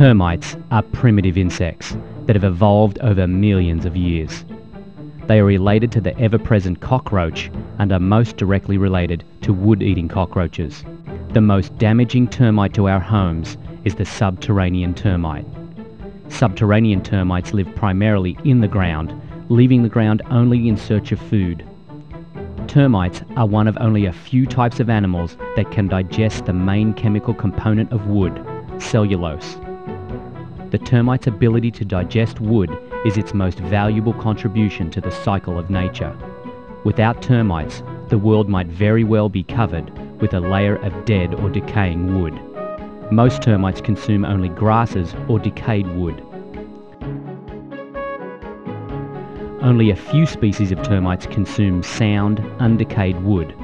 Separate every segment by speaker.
Speaker 1: Termites are primitive insects that have evolved over millions of years. They are related to the ever-present cockroach and are most directly related to wood-eating cockroaches. The most damaging termite to our homes is the subterranean termite. Subterranean termites live primarily in the ground, leaving the ground only in search of food. Termites are one of only a few types of animals that can digest the main chemical component of wood, cellulose. The termite's ability to digest wood is its most valuable contribution to the cycle of nature. Without termites, the world might very well be covered with a layer of dead or decaying wood. Most termites consume only grasses or decayed wood. Only a few species of termites consume sound, undecayed wood,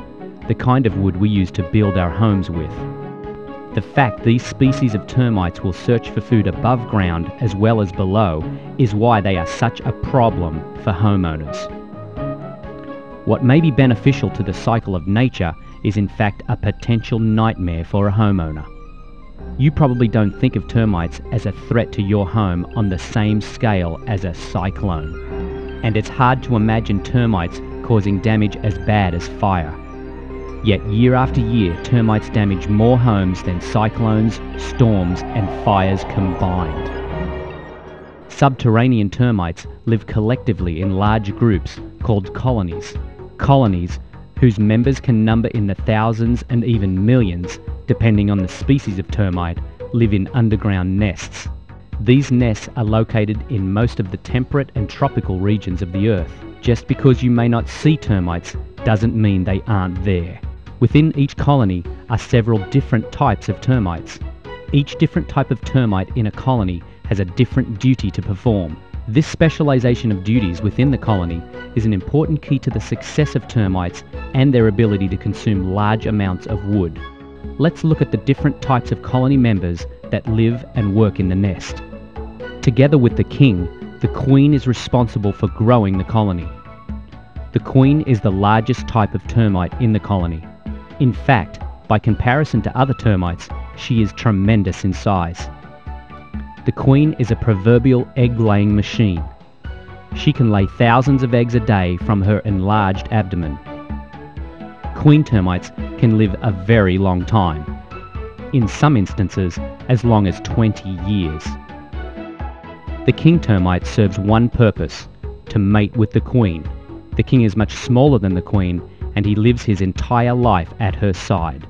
Speaker 1: the kind of wood we use to build our homes with. The fact these species of termites will search for food above ground as well as below is why they are such a problem for homeowners. What may be beneficial to the cycle of nature is in fact a potential nightmare for a homeowner. You probably don't think of termites as a threat to your home on the same scale as a cyclone. And it's hard to imagine termites causing damage as bad as fire. Yet year after year, termites damage more homes than cyclones, storms, and fires combined. Subterranean termites live collectively in large groups called colonies. Colonies whose members can number in the thousands and even millions, depending on the species of termite, live in underground nests. These nests are located in most of the temperate and tropical regions of the Earth. Just because you may not see termites doesn't mean they aren't there. Within each colony are several different types of termites. Each different type of termite in a colony has a different duty to perform. This specialization of duties within the colony is an important key to the success of termites and their ability to consume large amounts of wood. Let's look at the different types of colony members that live and work in the nest. Together with the king, the queen is responsible for growing the colony. The queen is the largest type of termite in the colony. In fact, by comparison to other termites, she is tremendous in size. The queen is a proverbial egg-laying machine. She can lay thousands of eggs a day from her enlarged abdomen. Queen termites can live a very long time. In some instances, as long as 20 years. The king termite serves one purpose: to mate with the queen. The king is much smaller than the queen, and he lives his entire life at her side.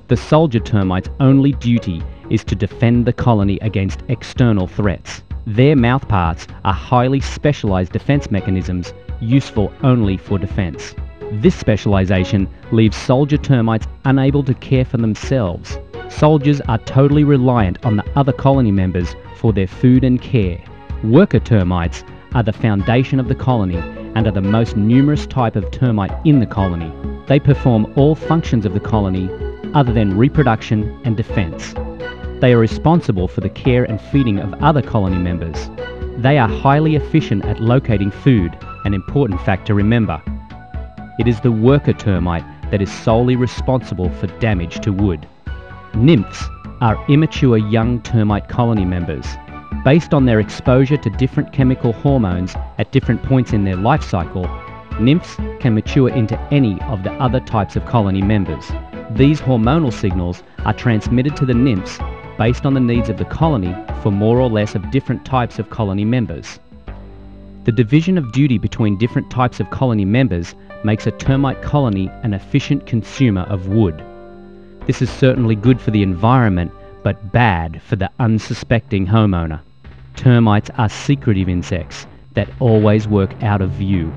Speaker 1: The soldier termite's only duty is to defend the colony against external threats. Their mouthparts are highly specialized defense mechanisms useful only for defense. This specialization leaves soldier termites unable to care for themselves. Soldiers are totally reliant on the other colony members for their food and care. Worker termites are the foundation of the colony and are the most numerous type of termite in the colony. They perform all functions of the colony other than reproduction and defense. They are responsible for the care and feeding of other colony members. They are highly efficient at locating food, an important fact to remember. It is the worker termite that is solely responsible for damage to wood. Nymphs are immature young termite colony members. Based on their exposure to different chemical hormones at different points in their life cycle, nymphs can mature into any of the other types of colony members. These hormonal signals are transmitted to the nymphs based on the needs of the colony for more or less of different types of colony members. The division of duty between different types of colony members makes a termite colony an efficient consumer of wood. This is certainly good for the environment, but bad for the unsuspecting homeowner. Termites are secretive insects that always work out of view.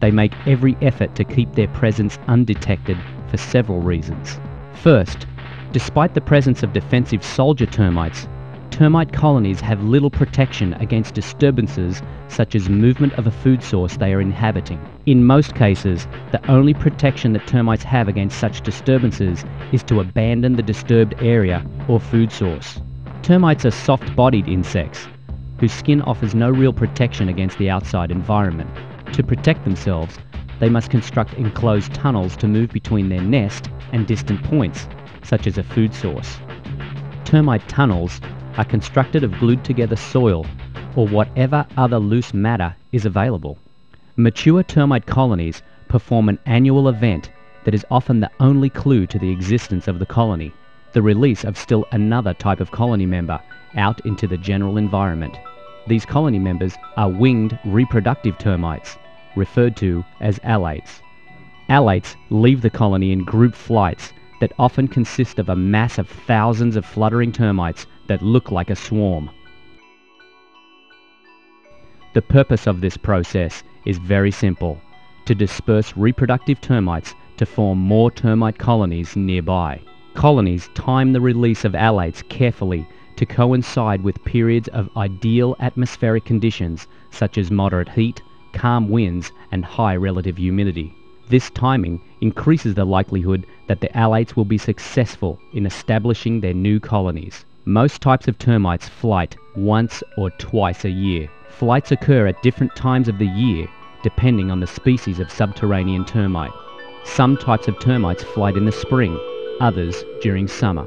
Speaker 1: They make every effort to keep their presence undetected for several reasons. First, despite the presence of defensive soldier termites, termite colonies have little protection against disturbances such as movement of a food source they are inhabiting. In most cases, the only protection that termites have against such disturbances is to abandon the disturbed area or food source. Termites are soft-bodied insects whose skin offers no real protection against the outside environment. To protect themselves, they must construct enclosed tunnels to move between their nest and distant points, such as a food source. Termite tunnels are constructed of glued together soil or whatever other loose matter is available. Mature termite colonies perform an annual event that is often the only clue to the existence of the colony, the release of still another type of colony member out into the general environment. These colony members are winged reproductive termites, referred to as alates. Alates leave the colony in group flights that often consist of a mass of thousands of fluttering termites that look like a swarm. The purpose of this process is very simple: to disperse reproductive termites to form more termite colonies nearby. Colonies time the release of alates carefully to coincide with periods of ideal atmospheric conditions such as moderate heat, calm winds, and high relative humidity. This timing increases the likelihood that the alates will be successful in establishing their new colonies. Most types of termites flight once or twice a year. Flights occur at different times of the year depending on the species of subterranean termite. Some types of termites flight in the spring, others during summer.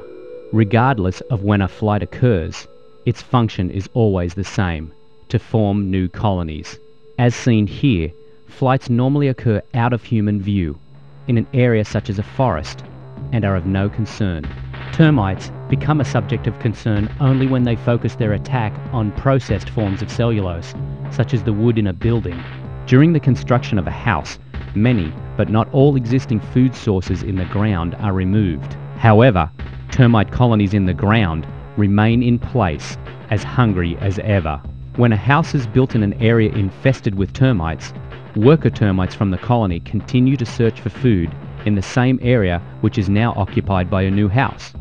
Speaker 1: Regardless of when a flight occurs, its function is always the same: to form new colonies. As seen here, flights normally occur out of human view, in an area such as a forest, and are of no concern. Termites become a subject of concern only when they focus their attack on processed forms of cellulose, such as the wood in a building. During the construction of a house, many, but not all existing food sources in the ground are removed. However, termite colonies in the ground remain in place, as hungry as ever. When a house is built in an area infested with termites, worker termites from the colony continue to search for food in the same area which is now occupied by a new house.